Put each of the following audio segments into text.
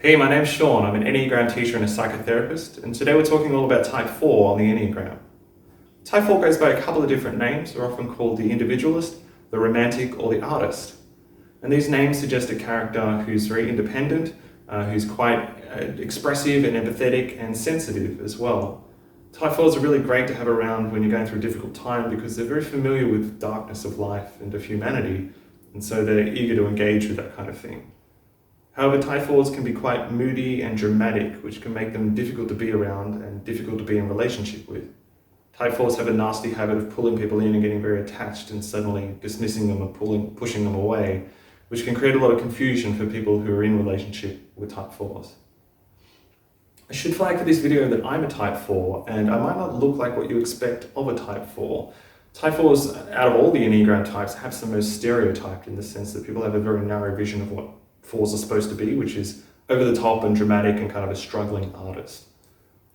Hey, my name's Sean. I'm an Enneagram teacher and a psychotherapist, and today we're talking all about Type 4 on the Enneagram. Type 4 goes by a couple of different names. They're often called the Individualist, the Romantic, or the Artist. And these names suggest a character who's very independent, who's quite expressive and empathetic and sensitive as well. Type 4s are really great to have around when you're going through a difficult time because they're very familiar with the darkness of life and of humanity, and so they're eager to engage with that kind of thing. However, Type 4s can be quite moody and dramatic, which can make them difficult to be around and difficult to be in relationship with. Type 4s have a nasty habit of pulling people in and getting very attached and suddenly dismissing them or pushing them away, which can create a lot of confusion for people who are in relationship with Type 4s. I should flag for this video that I'm a Type 4, and I might not look like what you expect of a Type 4. Type 4s, out of all the Enneagram types, have the most stereotyped in the sense that people have a very narrow vision of what 4s are supposed to be, which is over the top and dramatic and kind of a struggling artist.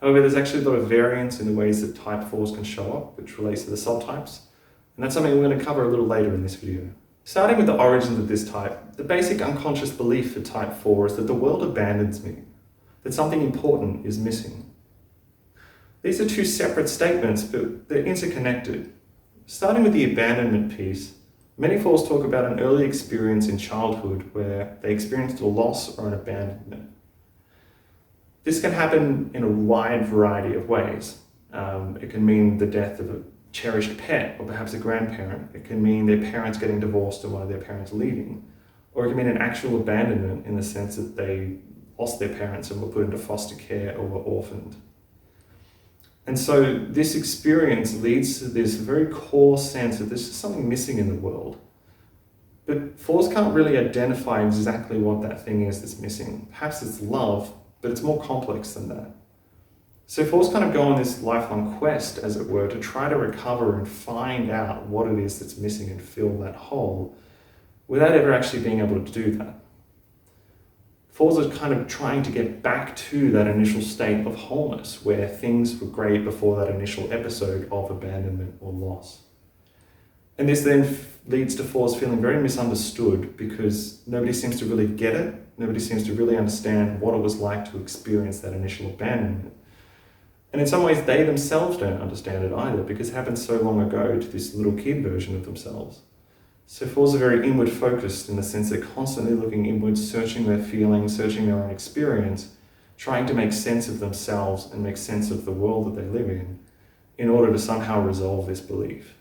However, there's actually a lot of variance in the ways that Type 4s can show up, which relates to the subtypes, and that's something we're going to cover a little later in this video. Starting with the origins of this type, the basic unconscious belief for Type 4 is that the world abandons me, that something important is missing. These are two separate statements, but they're interconnected. Starting with the abandonment piece, many 4s talk about an early experience in childhood where they experienced a loss or an abandonment. This can happen in a wide variety of ways. It can mean the death of a cherished pet or perhaps a grandparent. It can mean their parents getting divorced and one of their parents leaving. Or it can mean an actual abandonment in the sense that they lost their parents and were put into foster care or were orphaned. And so this experience leads to this very core sense that there's just something missing in the world. But 4s can't really identify exactly what that thing is that's missing. Perhaps it's love, but it's more complex than that. So 4s kind of go on this lifelong quest, as it were, to try to recover and find out what it is that's missing and fill that hole, without ever actually being able to do that. 4s are kind of trying to get back to that initial state of wholeness where things were great before that initial episode of abandonment or loss. And this then leads to 4s feeling very misunderstood because nobody seems to really get it. Nobody seems to really understand what it was like to experience that initial abandonment. And in some ways, they themselves don't understand it either because it happened so long ago to this little kid version of themselves. So 4s are very inward focused in the sense they're constantly looking inwards, searching their feelings, searching their own experience, trying to make sense of themselves and make sense of the world that they live in order to somehow resolve this belief.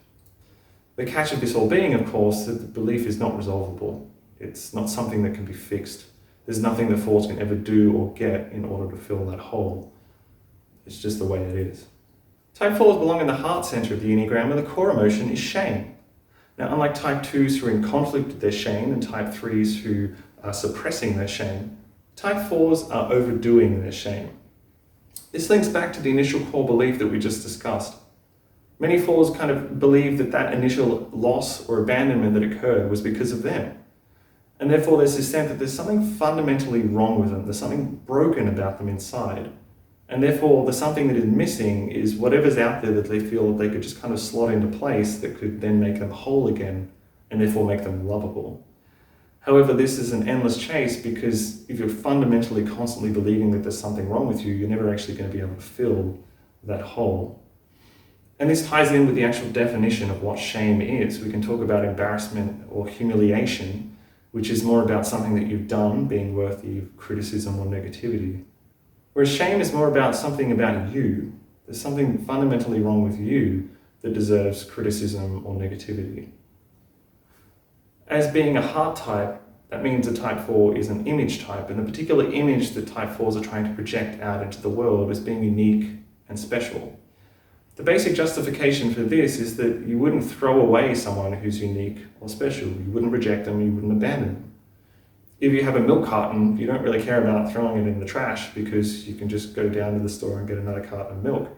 The catch of this all being, of course, that the belief is not resolvable. It's not something that can be fixed. There's nothing that 4s can ever do or get in order to fill that hole. It's just the way it is. Type 4s belong in the heart center of the Enneagram, and the core emotion is shame. Now, unlike Type 2s who are in conflict with their shame and Type 3s who are suppressing their shame, Type 4s are overdoing their shame. This links back to the initial core belief that we just discussed. Many 4s kind of believe that that initial loss or abandonment that occurred was because of them. And therefore there's this sense that there's something fundamentally wrong with them, there's something broken about them inside. And therefore, the something that is missing is whatever's out there that they feel that they could just kind of slot into place that could then make them whole again and therefore make them lovable. However, this is an endless chase because if you're fundamentally constantly believing that there's something wrong with you, you're never actually going to be able to fill that hole. And this ties in with the actual definition of what shame is. We can talk about embarrassment or humiliation, which is more about something that you've done being worthy of criticism or negativity. Whereas shame is more about something about you. There's something fundamentally wrong with you that deserves criticism or negativity. As being a heart type, that means a Type 4 is an image type, and the particular image that Type 4s are trying to project out into the world is being unique and special. The basic justification for this is that you wouldn't throw away someone who's unique or special. You wouldn't reject them, you wouldn't abandon them. If you have a milk carton, you don't really care about throwing it in the trash because you can just go down to the store and get another carton of milk.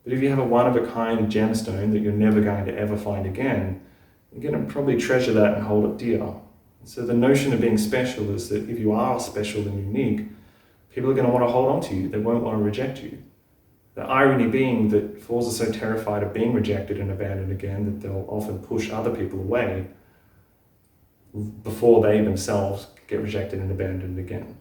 But if you have a one-of-a-kind gemstone that you're never going to ever find again, you're going to probably treasure that and hold it dear. So the notion of being special is that if you are special and unique, people are going to want to hold on to you. They won't want to reject you. The irony being that 4s are so terrified of being rejected and abandoned again that they'll often push other people away before they themselves get rejected and abandoned again.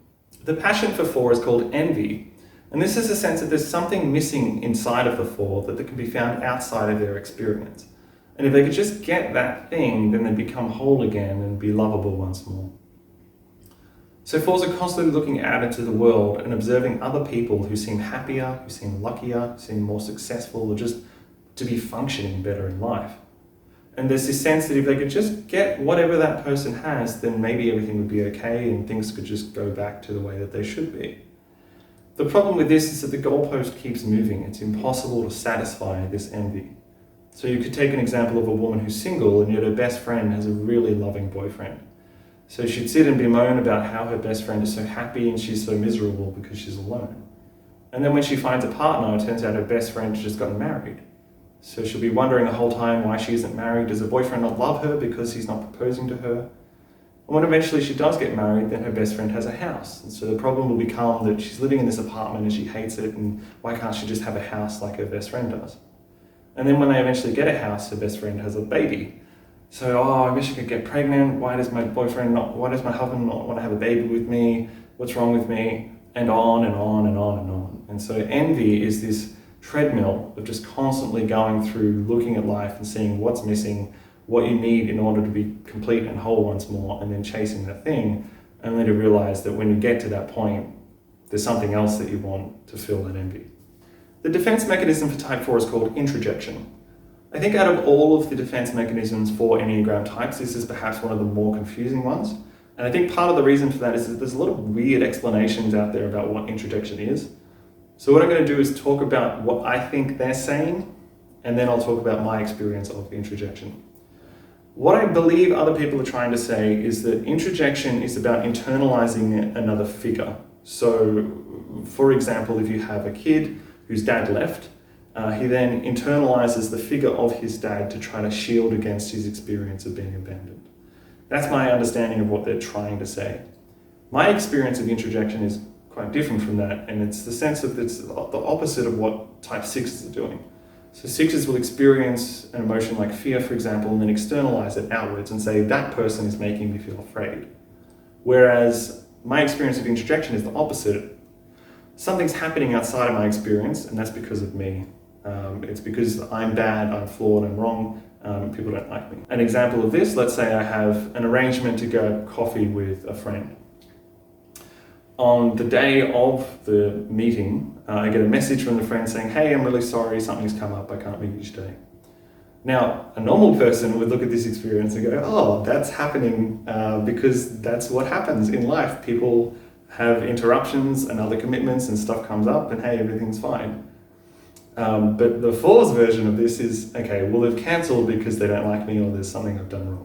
The passion for 4 is called envy, and this is a sense that there's something missing inside of the 4 that can be found outside of their experience. And if they could just get that thing, then they'd become whole again and be lovable once more. So 4s are constantly looking out into the world and observing other people who seem happier, who seem luckier, who seem more successful, or just to be functioning better in life. And there's this sense that if they could just get whatever that person has, then maybe everything would be okay and things could just go back to the way that they should be. The problem with this is that the goalpost keeps moving. It's impossible to satisfy this envy. So you could take an example of a woman who's single and yet her best friend has a really loving boyfriend. So she'd sit and bemoan about how her best friend is so happy and she's so miserable because she's alone. And then when she finds a partner, it turns out her best friend has just gotten married. So she'll be wondering the whole time why she isn't married. Does her boyfriend not love her because he's not proposing to her? And when eventually she does get married, then her best friend has a house. And so the problem will become that she's living in this apartment and she hates it, and why can't she just have a house like her best friend does? And then when they eventually get a house, her best friend has a baby. So, I wish I could get pregnant. Why does my husband not want to have a baby with me? What's wrong with me? And on and on and on and on. And so envy is this treadmill of just constantly going through, looking at life and seeing what's missing, what you need in order to be complete and whole once more, and then chasing that thing, only to realize that when you get to that point, there's something else that you want to fill that envy. The defense mechanism for type 4 is called introjection. I think out of all of the defense mechanisms for Enneagram types, this is perhaps one of the more confusing ones. And I think part of the reason for that is that there's a lot of weird explanations out there about what introjection is. So what I'm going to do is talk about what I think they're saying, and then I'll talk about my experience of introjection. What I believe other people are trying to say is that introjection is about internalizing another figure. So, for example, if you have a kid whose dad left, he then internalizes the figure of his dad to try to shield against his experience of being abandoned. That's my understanding of what they're trying to say. My experience of introjection is quite different from that, and it's the sense of it's the opposite of what type 6s are doing. So 6s will experience an emotion like fear, for example, and then externalize it outwards and say, that person is making me feel afraid. Whereas my experience of introjection is the opposite. Something's happening outside of my experience, and that's because of me. It's because I'm bad, I'm flawed, I'm wrong, people don't like me. An example of this, let's say I have an arrangement to go coffee with a friend. On the day of the meeting, I get a message from the friend saying, hey, I'm really sorry, something's come up, I can't meet you today. Now, a normal person would look at this experience and go, oh, that's happening because that's what happens in life. People have interruptions and other commitments and stuff comes up and hey, everything's fine. But the 4's version of this is, okay, well, they've cancelled because they don't like me or there's something I've done wrong.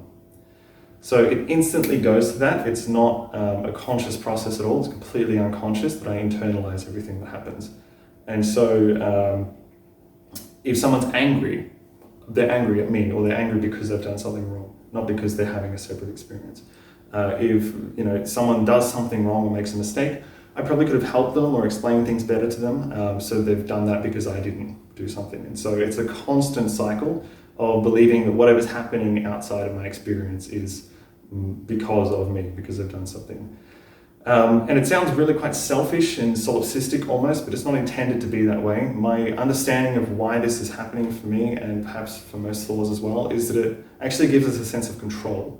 So it instantly goes to that. It's not a conscious process at all. It's completely unconscious that I internalize everything that happens. And so if someone's angry, they're angry at me, or they're angry because they've done something wrong, not because they're having a separate experience. If someone does something wrong or makes a mistake, I probably could have helped them or explained things better to them. So they've done that because I didn't do something. And so it's a constant cycle of believing that whatever's happening outside of my experience is because of me, because I've done something. And it sounds really quite selfish and solipsistic almost, but it's not intended to be that way. My understanding of why this is happening for me, and perhaps for most 4s as well, is that it actually gives us a sense of control.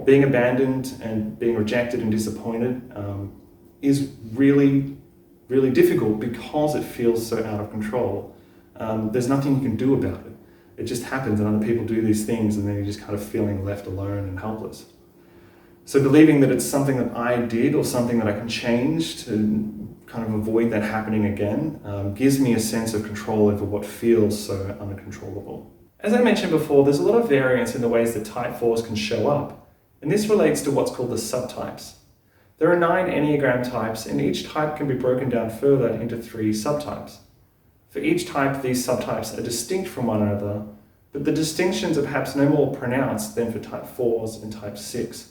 Being abandoned and being rejected and disappointed is really, really difficult because it feels so out of control. There's nothing you can do about it. It just happens and other people do these things and then you're just kind of feeling left alone and helpless. So believing that it's something that I did or something that I can change to kind of avoid that happening again gives me a sense of control over what feels so uncontrollable. As I mentioned before, there's a lot of variance in the ways that type 4s can show up, and this relates to what's called the subtypes. There are 9 Enneagram types, and each type can be broken down further into 3 subtypes. For each type, these subtypes are distinct from one another, but the distinctions are perhaps no more pronounced than for type 4s and type 6.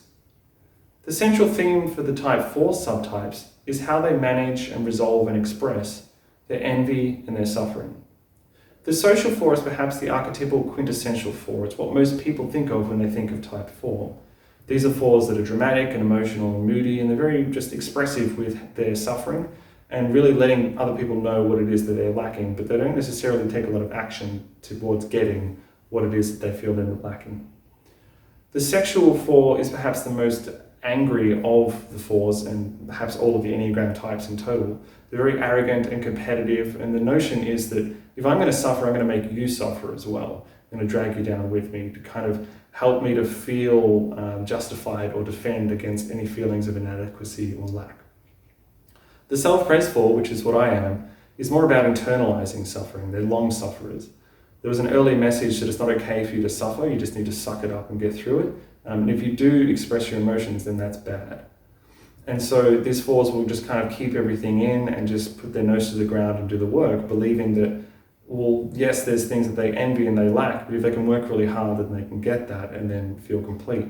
The central theme for the type 4 subtypes is how they manage and resolve and express their envy and their suffering. The social 4 is perhaps the archetypal quintessential 4. It's what most people think of when they think of type 4. These are fours that are dramatic and emotional and moody, and they're very just expressive with their suffering and really letting other people know what it is that they're lacking, but they don't necessarily take a lot of action towards getting what it is that they feel they're lacking. The sexual four is perhaps the most angry of the fours and perhaps all of the Enneagram types in total. They're very arrogant and competitive, and the notion is that if I'm going to suffer, I'm going to make you suffer as well. I'm going to drag you down with me to kind of help me to feel justified or defend against any feelings of inadequacy or lack. The self-praise four, which is what I am, is more about internalizing suffering. They're long sufferers. There was an early message that it's not okay for you to suffer, you just need to suck it up and get through it. And if you do express your emotions, then that's bad. And so these fours will just kind of keep everything in and just put their nose to the ground and do the work, believing that, well, yes, there's things that they envy and they lack, but if they can work really hard, then they can get that and then feel complete.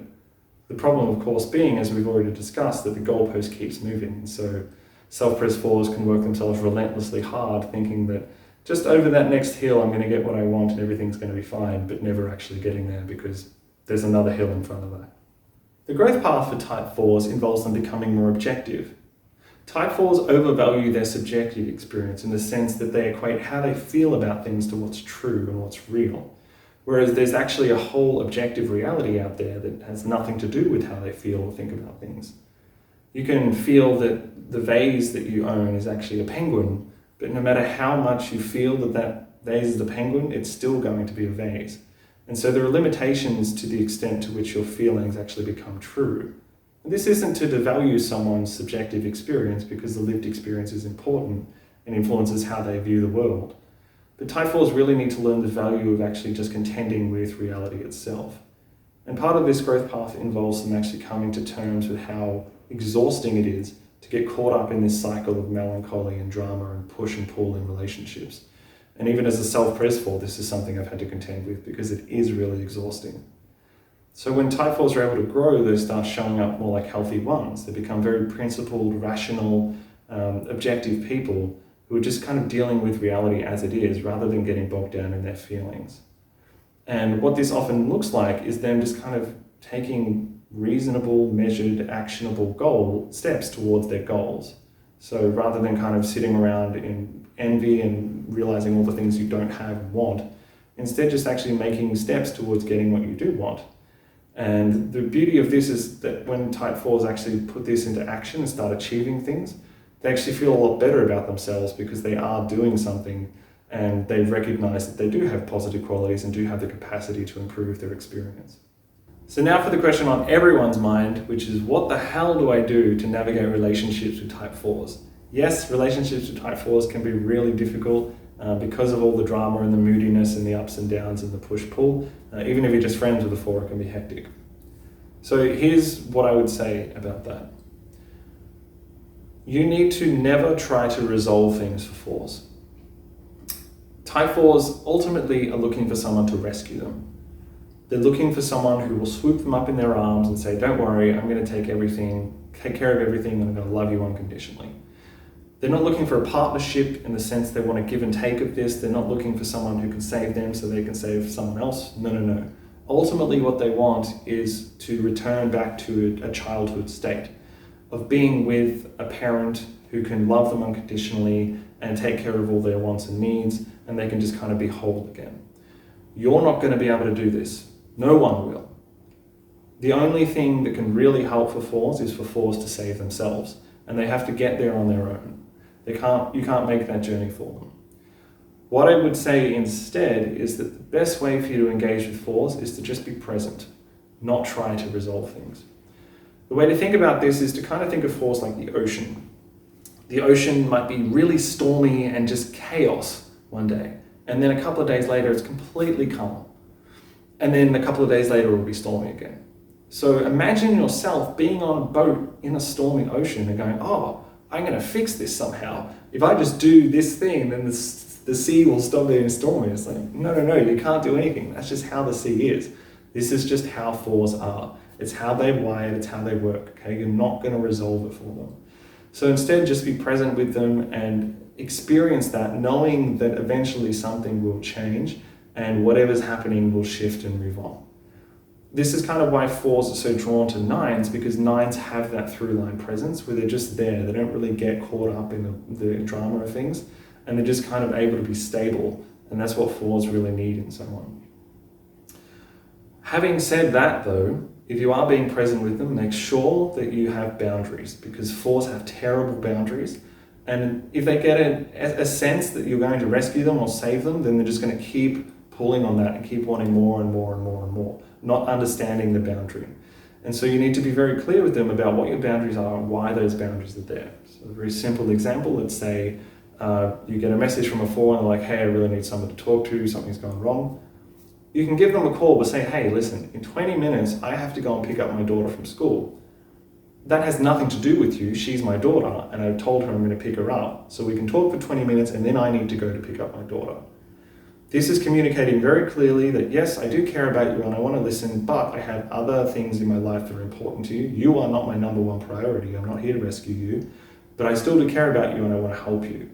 The problem, of course, being, as we've already discussed, that the goalpost keeps moving. So self-praise fours can work themselves relentlessly hard, thinking that just over that next hill, I'm going to get what I want and everything's going to be fine, but never actually getting there because there's another hill in front of that. The growth path for type 4s involves them becoming more objective. Type 4s overvalue their subjective experience in the sense that they equate how they feel about things to what's true and what's real. Whereas there's actually a whole objective reality out there that has nothing to do with how they feel or think about things. You can feel that the vase that you own is actually a penguin, but no matter how much you feel that that vase is a penguin, it's still going to be a vase. And so there are limitations to the extent to which your feelings actually become true. And this isn't to devalue someone's subjective experience, because the lived experience is important and influences how they view the world. But type 4s really need to learn the value of actually just contending with reality itself. And part of this growth path involves them actually coming to terms with how exhausting it is to get caught up in this cycle of melancholy and drama and push and pull in relationships. And even as a self-praise 4, this is something I've had to contend with because it is really exhausting. So when type 4s are able to grow, they start showing up more like healthy ones. They become very principled, rational, objective people who are just kind of dealing with reality as it is rather than getting bogged down in their feelings. And what this often looks like is them just kind of taking reasonable, measured, actionable steps towards their goals. So rather than kind of sitting around in envy and realizing all the things you don't have and want, instead just actually making steps towards getting what you do want. And the beauty of this is that when type 4s actually put this into action and start achieving things, they actually feel a lot better about themselves because they are doing something and they recognize that they do have positive qualities and do have the capacity to improve their experience. So now for the question on everyone's mind, which is what the hell do I do to navigate relationships with type 4s? Yes, relationships with type 4s can be really difficult because of all the drama and the moodiness and the ups and downs and the push-pull. Even if you're just friends with a 4, it can be hectic. So here's what I would say about that. You need to never try to resolve things for 4s. Type 4s ultimately are looking for someone to rescue them. They're looking for someone who will swoop them up in their arms and say, don't worry, I'm going to take care of everything, and I'm going to love you unconditionally. They're not looking for a partnership in the sense they want to give and take of this. They're not looking for someone who can save them so they can save someone else. No. Ultimately, what they want is to return back to a childhood state of being with a parent who can love them unconditionally and take care of all their wants and needs, and they can just kind of be whole again. You're not going to be able to do this. No one will. The only thing that can really help for 4s is for 4s to save themselves, and they have to get there on their own. You can't make that journey for them. What I would say instead is that the best way for you to engage with 4s is to just be present, not try to resolve things. The way to think about this is to kind of think of 4s like the ocean. The ocean might be really stormy and just chaos one day, and then a couple of days later it's completely calm. And then a couple of days later it will be stormy again. So imagine yourself being on a boat in a stormy ocean and going, oh, I'm going to fix this somehow. If I just do this thing, then the sea will stop being stormy. It's like, no, you can't do anything. That's just how the sea is. This is just how 4s are. It's how they're wired, it's how they work, okay? You're not going to resolve it for them. So instead, just be present with them and experience that, knowing that eventually something will change and whatever's happening will shift and move on. This is kind of why 4s are so drawn to 9s, because 9s have that through line presence where they're just there. They don't really get caught up in the drama of things, and they're just kind of able to be stable. And that's what 4s really need in someone. Having said that though, if you are being present with them, make sure that you have boundaries, because 4s have terrible boundaries. And if they get a sense that you're going to rescue them or save them, then they're just going to keep pulling on that and keep wanting more and more and more and more, not understanding the boundary. And so you need to be very clear with them about what your boundaries are and why those boundaries are there. So a very simple example, let's say you get a message from a 4 and they're like, hey, I really need someone to talk to, something's gone wrong. You can give them a call, but say, hey, listen, in 20 minutes, I have to go and pick up my daughter from school. That has nothing to do with you. She's my daughter, and I've told her I'm going to pick her up. So we can talk for 20 minutes, and then I need to go to pick up my daughter. This is communicating very clearly that, yes, I do care about you and I want to listen, but I have other things in my life that are important to you. You are not my number one priority. I'm not here to rescue you, but I still do care about you and I want to help you.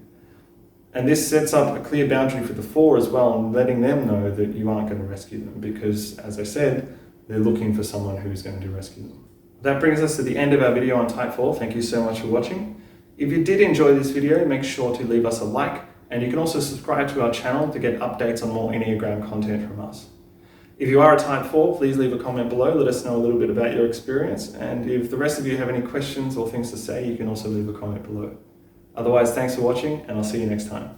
And this sets up a clear boundary for the 4 as well, and letting them know that you aren't going to rescue them because, as I said, they're looking for someone who's going to rescue them. That brings us to the end of our video on type 4. Thank you so much for watching. If you did enjoy this video, make sure to leave us a like, and you can also subscribe to our channel to get updates on more Enneagram content from us. If you are a type 4, please leave a comment below, let us know a little bit about your experience, and if the rest of you have any questions or things to say, you can also leave a comment below. Otherwise, thanks for watching, and I'll see you next time.